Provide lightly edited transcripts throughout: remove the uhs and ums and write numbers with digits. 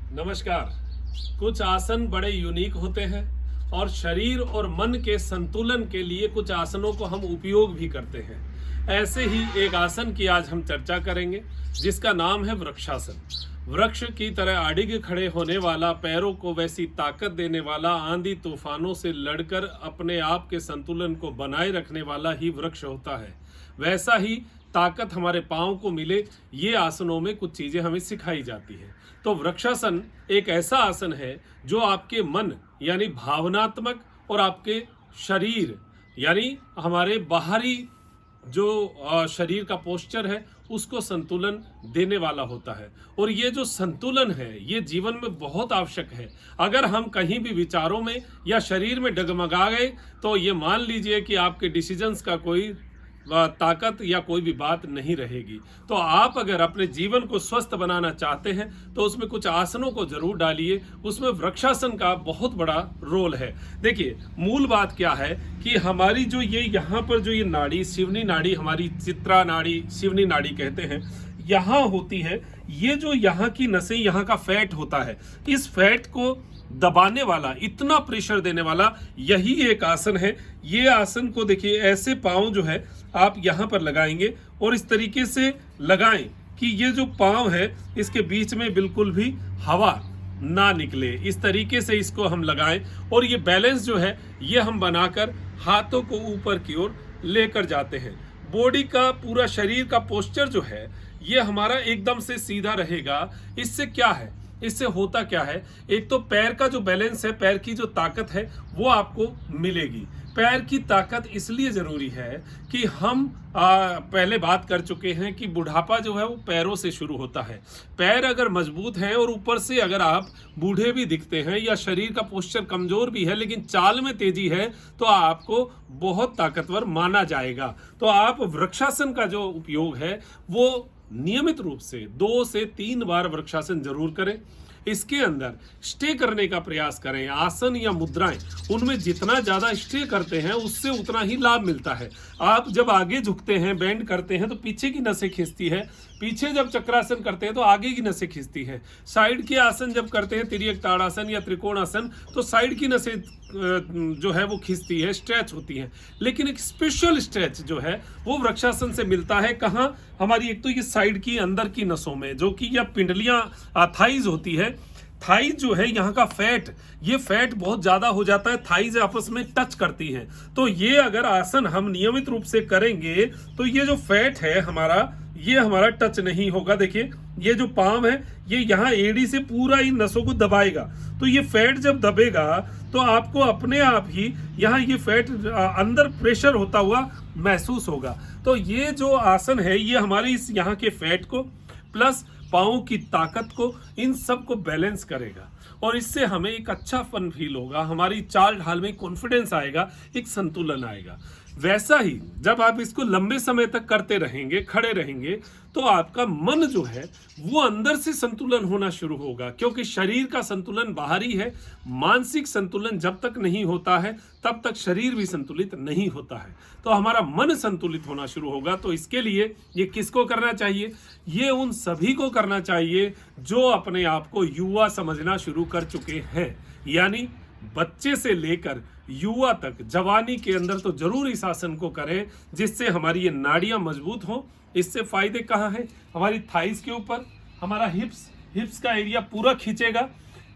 नमस्कार। कुछ आसन बड़े यूनिक होते हैं और शरीर और मन के संतुलन के लिए कुछ आसनों को हम उपयोग भी करते हैं। ऐसे ही एक आसन की आज हम चर्चा करेंगे जिसका नाम है वृक्षासन। वृक्ष की तरह अडिग खड़े होने वाला, पैरों को वैसी ताकत देने वाला, आंधी तूफानों से लड़कर अपने आप के संतुलन को बनाए रखने वाला ही वृक्ष होता है। वैसा ही ताकत हमारे पाँव को मिले, ये आसनों में कुछ चीज़ें हमें सिखाई जाती है। तो वृक्षासन एक ऐसा आसन है जो आपके मन यानी भावनात्मक और आपके शरीर यानी हमारे बाहरी जो शरीर का पोस्चर है उसको संतुलन देने वाला होता है। और ये जो संतुलन है ये जीवन में बहुत आवश्यक है। अगर हम कहीं भी विचारों में या शरीर में डगमगा गए तो ये मान लीजिए कि आपके डिसीजंस का कोई ताकत या कोई भी बात नहीं रहेगी। तो आप अगर अपने जीवन को स्वस्थ बनाना चाहते हैं तो उसमें कुछ आसनों को जरूर डालिए। उसमें वृक्षासन का बहुत बड़ा रोल है। देखिए, मूल बात क्या है कि हमारी जो ये यहाँ पर जो ये नाड़ी, शिवनी नाड़ी, हमारी चित्रा नाड़ी, शिवनी नाड़ी कहते हैं, यहाँ होती है। ये जो यहाँ की नसें, यहाँ का फैट होता है, इस फैट को दबाने वाला, इतना प्रेशर देने वाला यही एक आसन है। ये आसन को देखिए, ऐसे पाँव जो है आप यहाँ पर लगाएंगे और इस तरीके से लगाएं कि ये जो पाँव है इसके बीच में बिल्कुल भी हवा ना निकले। इस तरीके से इसको हम लगाएं और ये बैलेंस जो है ये हम बनाकर हाथों को ऊपर की ओर लेकर जाते हैं। बॉडी का, पूरा शरीर का पोस्चर जो है ये हमारा एकदम से सीधा रहेगा। इससे क्या है, इससे होता क्या है, एक तो पैर का जो बैलेंस है, पैर की जो ताकत है वो आपको मिलेगी। पैर की ताकत इसलिए ज़रूरी है कि हम पहले बात कर चुके हैं कि बुढ़ापा जो है वो पैरों से शुरू होता है। पैर अगर मजबूत हैं और ऊपर से अगर आप बूढ़े भी दिखते हैं या शरीर का पोस्चर कमज़ोर भी है लेकिन चाल में तेजी है तो आपको बहुत ताकतवर माना जाएगा। तो आप वृक्षासन का जो उपयोग है वो नियमित रूप से 2 से 3 बार वृक्षासन जरूर करें। इसके अंदर स्टे करने का प्रयास करें। आसन या मुद्राएं, उनमें जितना ज़्यादा स्टे करते हैं उससे उतना ही लाभ मिलता है। आप जब आगे झुकते हैं, बेंड करते हैं तो पीछे की नसें खींचती है। पीछे जब चक्रासन करते हैं तो आगे की नसें खींचती है। साइड के आसन जब करते हैं, तिर्यक ताड़ासन या त्रिकोणासन, तो साइड की नसें जो है वो खींचती है, स्ट्रेच होती हैं। लेकिन एक स्पेशल स्ट्रेच जो है वो वृक्षासन से मिलता है। कहाँ? हमारी एक तो ये साइड की अंदर की नसों में, जो कि यह पिंडलियां, थाइज होती है। थाइज जो है, यहाँ का फैट, ये फैट बहुत ज़्यादा हो जाता है, थाइज आपस में टच करती हैं। तो ये अगर आसन हम नियमित रूप से करेंगे तो ये जो फैट है हमारा, ये हमारा टच नहीं होगा। देखिए, ये जो पाम है ये यहाँ एड़ी से पूरा इन नसों को दबाएगा। तो ये फैट जब दबेगा तो आपको अपने आप ही यहाँ ये फैट अंदर प्रेशर होता हुआ महसूस होगा। तो ये जो आसन है ये हमारे इस यहाँ के फैट को प्लस पाँव की ताकत को, इन सब को बैलेंस करेगा और इससे हमें एक अच्छा फन फील होगा, हमारी चाल ढाल में कॉन्फिडेंस आएगा, एक संतुलन आएगा। वैसा ही जब आप इसको लंबे समय तक करते रहेंगे, खड़े रहेंगे, तो आपका मन जो है वो अंदर से संतुलन होना शुरू होगा। क्योंकि शरीर का संतुलन बाहरी है, मानसिक संतुलन जब तक नहीं होता है तब तक शरीर भी संतुलित नहीं होता है। तो हमारा मन संतुलित होना शुरू होगा। तो इसके लिए ये किसको करना चाहिए? ये उन सभी को करना चाहिए जो अपने आप को युवा समझना शुरू कर चुके हैं। यानी बच्चे से लेकर युवा तक, जवानी के अंदर तो जरूर इस आसन को करें जिससे हमारी ये नाड़ियां मजबूत हों। इससे फायदे कहाँ हैं? हमारी थाइस के ऊपर, हमारा हिप्स का एरिया पूरा खींचेगा।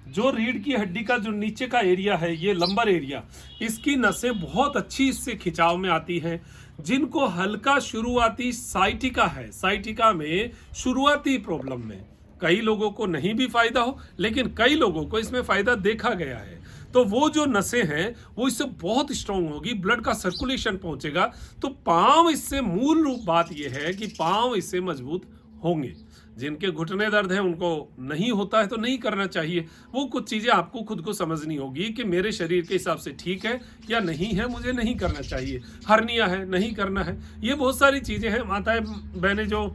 जो रीढ़ की हड्डी का जो नीचे का एरिया है, ये लंबर एरिया, इसकी नसें बहुत अच्छी इससे खिंचाव में आती हैं। जिनको हल्का शुरुआती साइटिका है, साइटिका में शुरुआती प्रॉब्लम में कई लोगों को नहीं भी फायदा हो लेकिन कई लोगों को इसमें फायदा देखा गया है। तो वो जो नसें हैं वो इससे बहुत स्ट्रांग होगी, ब्लड का सर्कुलेशन पहुंचेगा। तो पाँव इससे, मूल रूप बात ये है कि पाँव इससे मजबूत होंगे। जिनके घुटने दर्द है उनको नहीं होता है तो नहीं करना चाहिए। वो कुछ चीज़ें आपको खुद को समझनी होगी कि मेरे शरीर के हिसाब से ठीक है या नहीं है, मुझे नहीं करना चाहिए। हर्निया है, नहीं करना है। ये बहुत सारी चीज़ें हैं। माताएं बहनें, जो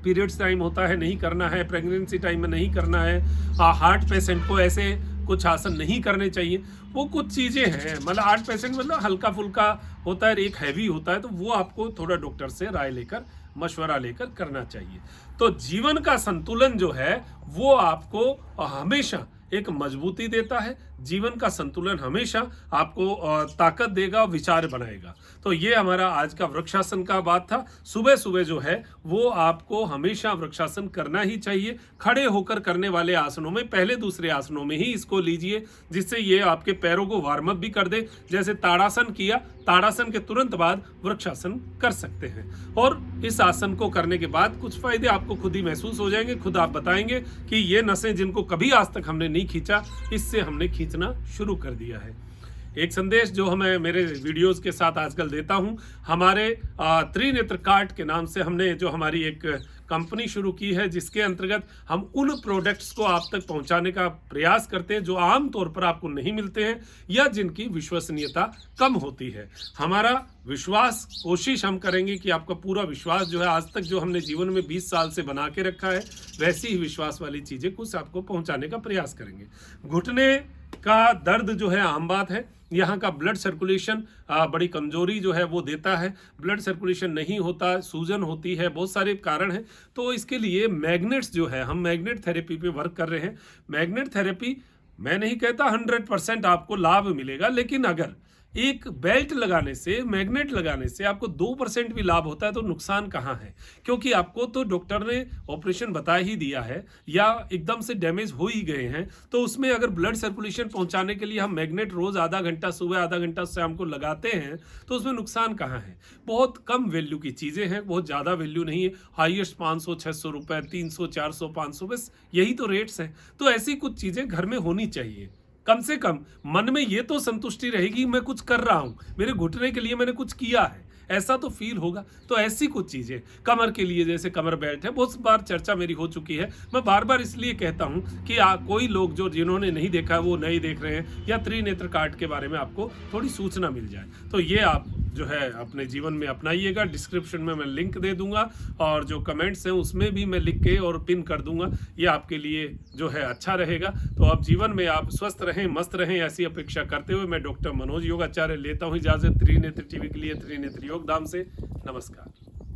पीरियड्स टाइम होता है नहीं करना है, प्रेगनेंसी टाइम में नहीं करना है, हार्ट पेशेंट को ऐसे कुछ आसन नहीं करने चाहिए। वो कुछ चीज़ें हैं, मतलब हार्ट पेशेंट मतलब हल्का फुल्का होता है, एक हैवी होता है, तो वो आपको थोड़ा डॉक्टर से राय लेकर मशवरा लेकर करना चाहिए। तो जीवन का संतुलन जो है वो आपको हमेशा एक मजबूती देता है। जीवन का संतुलन हमेशा आपको ताकत देगा, विचार बनाएगा। तो ये हमारा आज का वृक्षासन का बात था। सुबह सुबह जो है वो आपको हमेशा वृक्षासन करना ही चाहिए। खड़े होकर करने वाले आसनों में पहले दूसरे आसनों में ही इसको लीजिए, जिससे ये आपके पैरों को वार्म अप भी कर दे। जैसे ताड़ासन किया, ताड़ासन के तुरंत बाद वृक्षासन कर सकते हैं। और इस आसन को करने के बाद कुछ फायदे आपको खुद ही महसूस हो जाएंगे। खुद आप बताएंगे कि ये नसें जिनको कभी आज तक हमने नहीं खींचा, इससे हमने खींचना शुरू कर दिया है। एक संदेश जो हमें मेरे वीडियोस के साथ आजकल देता हूं, हमारे त्रिनेत्र कार्ड के नाम से हमने जो हमारी एक कंपनी शुरू की है, जिसके अंतर्गत हम उन प्रोडक्ट्स को आप तक पहुंचाने का प्रयास करते हैं जो आम तौर पर आपको नहीं मिलते हैं या जिनकी विश्वसनीयता कम होती है। हमारा विश्वास, कोशिश हम करेंगे कि आपका पूरा विश्वास जो है आज तक जो हमने जीवन में 20 साल से बना के रखा है, वैसी ही विश्वास वाली चीज़ें कुछ आपको पहुंचाने का प्रयास करेंगे। घुटने का दर्द जो है आम बात है। यहाँ का ब्लड सर्कुलेशन बड़ी कमजोरी जो है वो देता है। ब्लड सर्कुलेशन नहीं होता, सूजन होती है, बहुत सारे कारण हैं। तो इसके लिए मैग्नेट्स जो है, हम मैग्नेट थेरेपी पे वर्क कर रहे हैं। मैग्नेट थेरेपी, मैं नहीं कहता 100% आपको लाभ मिलेगा, लेकिन अगर एक बेल्ट लगाने से, मैग्नेट लगाने से आपको 2% भी लाभ होता है तो नुकसान कहाँ है? क्योंकि आपको तो डॉक्टर ने ऑपरेशन बता ही दिया है या एकदम से डैमेज हो ही गए हैं, तो उसमें अगर ब्लड सर्कुलेशन पहुंचाने के लिए हम मैग्नेट रोज आधा घंटा सुबह, आधा घंटा शाम को लगाते हैं, तो उसमें नुकसान कहाँ है? बहुत कम वैल्यू की चीज़ें हैं, बहुत ज़्यादा वैल्यू नहीं है। हाईएस्ट 500-600 रुपये, 300, 400, 500, बस यही तो रेट्स हैं। तो ऐसी कुछ चीज़ें घर में होनी चाहिए। कम से कम मन में ये तो संतुष्टि रहेगी, मैं कुछ कर रहा हूं, मेरे घुटने के लिए मैंने कुछ किया है, ऐसा तो फील होगा। तो ऐसी कुछ चीजें, कमर के लिए जैसे कमर बेल्ट है, बहुत बार चर्चा मेरी हो चुकी है। मैं बार बार इसलिए कहता हूं कि कोई लोग जो जिन्होंने नहीं देखा वो नहीं देख रहे हैं, या त्रिनेत्र कार्ड के बारे में आपको थोड़ी सूचना मिल जाए, तो ये आप जो है अपने जीवन में अपनाइएगा। डिस्क्रिप्शन में मैं लिंक दे दूंगा और जो कमेंट्स हैं उसमें भी मैं लिख के और पिन कर दूंगा। ये आपके लिए जो है अच्छा रहेगा। तो अब जीवन में आप स्वस्थ रहें, मस्त रहें, ऐसी अपेक्षा करते हुए मैं डॉक्टर मनोज योगाचार्य लेता हूँ इजाजत त्रिनेत्र टीवी के लिए, त्रिनेत्र योगधाम से। नमस्कार।